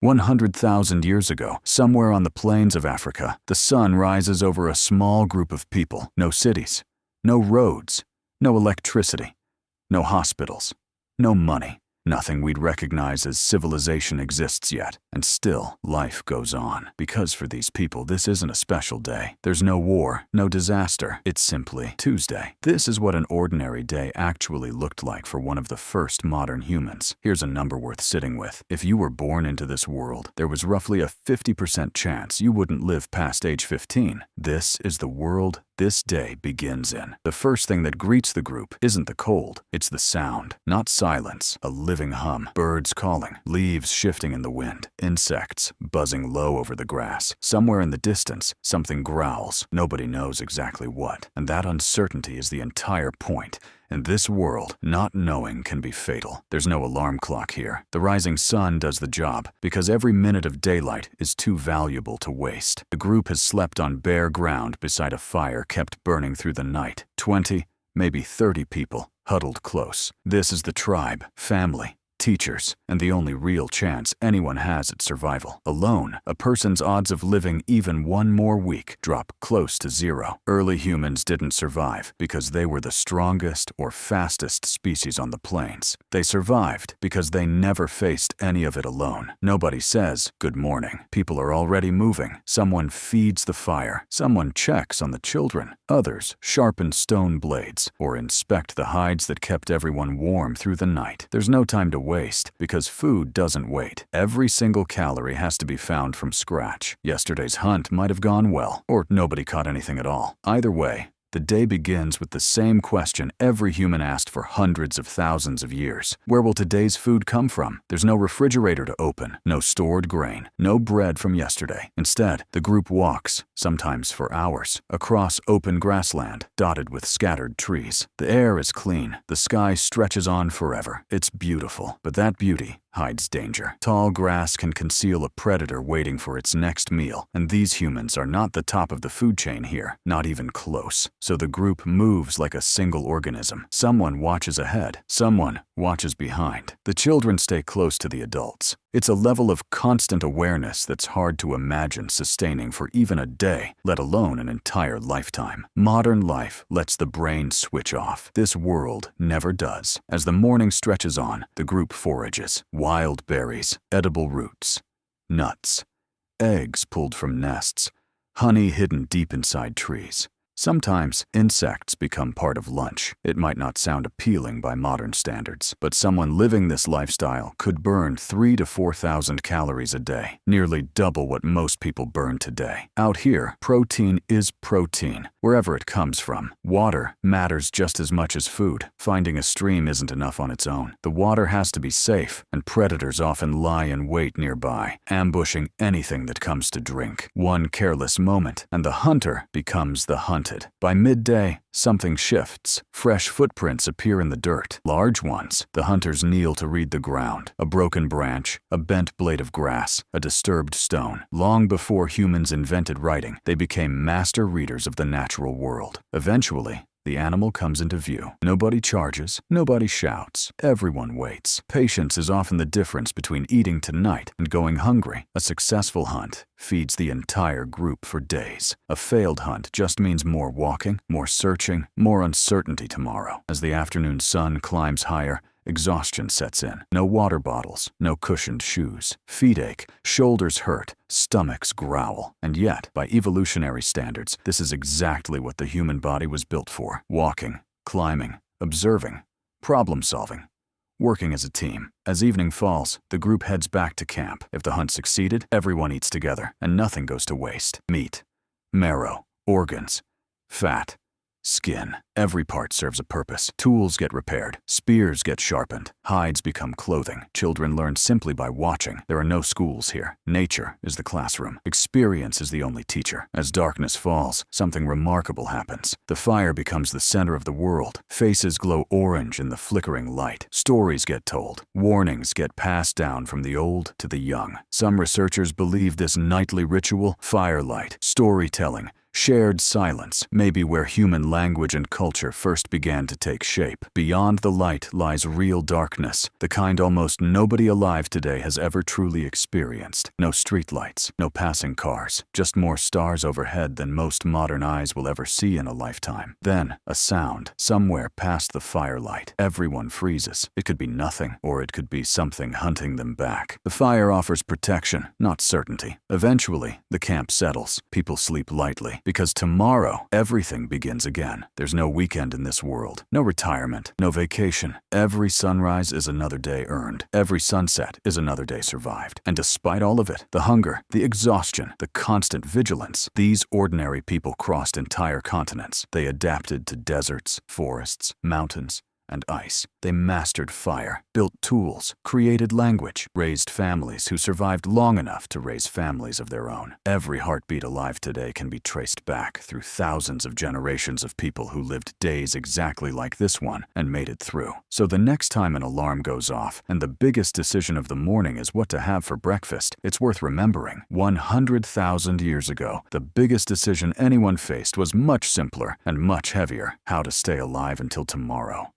100,000 years ago, somewhere on the plains of Africa, the sun rises over a small group of people. No cities, no roads, no electricity, no hospitals, no money. Nothing we'd recognize as civilization exists yet, and still life goes on. Because for these people, this isn't a special day. There's no war, no disaster. It's simply Tuesday. This is what an ordinary day actually looked like for one of the first modern humans. Here's a number worth sitting with. If you were born into this world, there was roughly a 50% chance you wouldn't live past age 15. This is the world this day begins in. The first thing that greets the group isn't the cold, it's the sound. Not silence, a living hum. Birds calling, leaves shifting in the wind, insects buzzing low over the grass. Somewhere in the distance, something growls. Nobody knows exactly what. And that uncertainty is the entire point. In this world, not knowing can be fatal. There's no alarm clock here. The rising sun does the job, because every minute of daylight is too valuable to waste. The group has slept on bare ground beside a fire kept burning through the night. 20, maybe 30 people, huddled close. This is the tribe, family, teachers, and the only real chance anyone has at survival. Alone, a person's odds of living even one more week drop close to zero. Early humans didn't survive because they were the strongest or fastest species on the plains. They survived because they never faced any of it alone. Nobody says, "Good morning." People are already moving. Someone feeds the fire. Someone checks on the children. Others sharpen stone blades or inspect the hides that kept everyone warm through the night. There's no time to waste, because food doesn't wait. Every single calorie has to be found from scratch. Yesterday's hunt might have gone well, or nobody caught anything at all. Either way, the day begins with the same question every human asked for hundreds of thousands of years. Where will today's food come from? There's no refrigerator to open, no stored grain, no bread from yesterday. Instead, the group walks, sometimes for hours, across open grassland, dotted with scattered trees. The air is clean, the sky stretches on forever. It's beautiful, but that beauty hides danger. Tall grass can conceal a predator waiting for its next meal, and these humans are not the top of the food chain here, not even close. So the group moves like a single organism. Someone watches ahead, someone watches behind. The children stay close to the adults. It's a level of constant awareness that's hard to imagine sustaining for even a day, let alone an entire lifetime. Modern life lets the brain switch off. This world never does. As the morning stretches on, the group forages. Wild berries, edible roots, nuts, eggs pulled from nests, honey hidden deep inside trees. Sometimes, insects become part of lunch. It might not sound appealing by modern standards, but someone living this lifestyle could burn 3,000 to 4,000 calories a day, nearly double what most people burn today. Out here, protein is protein, wherever it comes from. Water matters just as much as food. Finding a stream isn't enough on its own. The water has to be safe, and predators often lie in wait nearby, ambushing anything that comes to drink. One careless moment, and the hunter becomes the hunted. By midday, something shifts. Fresh footprints appear in the dirt. Large ones. The hunters kneel to read the ground. A broken branch, a bent blade of grass, a disturbed stone. Long before humans invented writing, they became master readers of the natural world. Eventually, the animal comes into view. Nobody charges, nobody shouts. Everyone waits. Patience is often the difference between eating tonight and going hungry. A successful hunt feeds the entire group for days. A failed hunt just means more walking, more searching, more uncertainty tomorrow. As the afternoon sun climbs higher, exhaustion sets in. No water bottles, no cushioned shoes. Feet ache, shoulders hurt, stomachs growl. And yet, by evolutionary standards, this is exactly what the human body was built for. Walking, climbing, observing, problem solving, working as a team. As evening falls, the group heads back to camp. If the hunt succeeded, everyone eats together, and nothing goes to waste. Meat, marrow, organs, fat, skin. Every part serves a purpose. Tools get repaired. Spears get sharpened. Hides become clothing. Children learn simply by watching. There are no schools here. Nature is the classroom. Experience is the only teacher. As darkness falls, something remarkable happens. The fire becomes the center of the world. Faces glow orange in the flickering light. Stories get told. Warnings get passed down from the old to the young. Some researchers believe this nightly ritual, firelight, storytelling, Shared silence may be where human language and culture first began to take shape. Beyond the light lies real darkness, the kind almost nobody alive today has ever truly experienced. No streetlights, no passing cars, just more stars overhead than most modern eyes will ever see in a lifetime. Then, a sound, somewhere past the firelight. Everyone freezes. It could be nothing, or it could be something hunting them back. The fire offers protection, not certainty. Eventually, the camp settles. People sleep lightly. Because tomorrow, everything begins again. There's no weekend in this world, no retirement, no vacation. Every sunrise is another day earned. Every sunset is another day survived. And despite all of it, the hunger, the exhaustion, the constant vigilance, these ordinary people crossed entire continents. They adapted to deserts, forests, mountains, and ice. They mastered fire, built tools, created language, raised families who survived long enough to raise families of their own. Every heartbeat alive today can be traced back through thousands of generations of people who lived days exactly like this one and made it through. So the next time an alarm goes off and the biggest decision of the morning is what to have for breakfast, it's worth remembering. 100,000 years ago, the biggest decision anyone faced was much simpler and much heavier: how to stay alive until tomorrow.